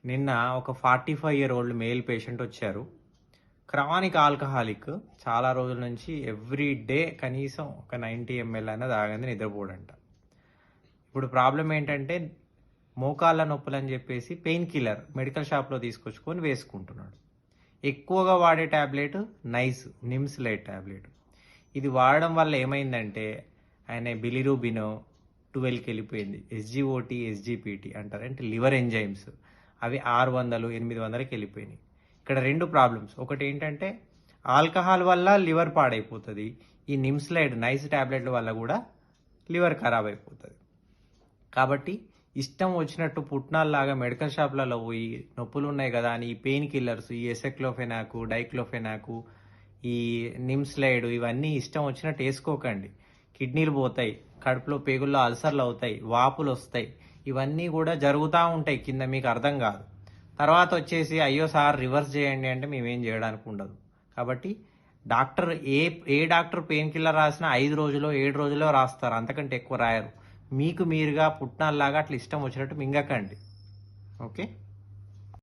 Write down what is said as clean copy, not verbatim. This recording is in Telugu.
నిన్న ఒక 45 ఓల్డ్ మేల్ పేషెంట్ వచ్చారు. Chronic alcoholic. చాలా రోజుల నుంచి ఎవ్రీ డే కనీసం ఒక 90 ఎంఎల్ అయినా తాగంది నిద్రపోడంట. ఇప్పుడు ప్రాబ్లం ఏంటంటే మోకాళ్ళ నొప్పులని చెప్పేసి పెయిన్ కిల్లర్ మెడికల్ షాప్లో తీసుకొచ్చుకొని వేసుకుంటున్నాడు. ఎక్కువగా వాడే ట్యాబ్లెట్ నిమ్స్లైడ్ ట్యాబ్లెట్. ఇది వాడడం వల్ల ఏమైందంటే ఆయన బిలిరూబినో 12కి వెళ్ళిపోయింది. ఎస్జిఓటి ఎస్జిపిటి అంటారు, అంటే లివర్ ఎంజైమ్స్ అవి 600 800కి వెళ్ళిపోయినాయి. ఇక్కడ రెండు ప్రాబ్లమ్స్. ఒకటి ఏంటంటే ఆల్కహాల్ వల్ల లివర్ పాడైపోతుంది. ఈ నిమ్స్లైడ్ ట్యాబ్లెట్ల వల్ల కూడా లివర్ ఖరాబ్ అయిపోతుంది. కాబట్టి ఇష్టం వచ్చినట్టు పుట్నాల్లాగా మెడికల్ షాప్లలో పోయి నొప్పులు ఉన్నాయి కదా అని ఈ పెయిన్ కిల్లర్స్, ఈ ఎసెక్లోఫెనాకు, డైక్లోఫెనాకు, ఈ నిమ్స్లైడ్ ఇవన్నీ ఇష్టం వచ్చినట్టు వేసుకోకండి. కిడ్నీలు పోతాయి, కడుపులో పేగుల్లో అల్సర్లు అవుతాయి, వాపులు వస్తాయి. ఇవన్నీ కూడా జరుగుతూ ఉంటాయి కింద, మీకు అర్థం కాదు. తర్వాత వచ్చేసి అయ్యో సార్ రివర్స్ చేయండి అంటే మేమేం చేయడానికి ఉండదు. కాబట్టి డాక్టర్ ఏ డాక్టర్ పెయిన్ కిల్లర్ రాసినా 5 రోజులో 7 రోజుల్లో రాస్తారు, అంతకంటే ఎక్కువ రాయరు. మీకు మీరుగా పుట్నాల్లాగా అట్లా ఇష్టం వచ్చినట్టు మింగకండి. ఓకే.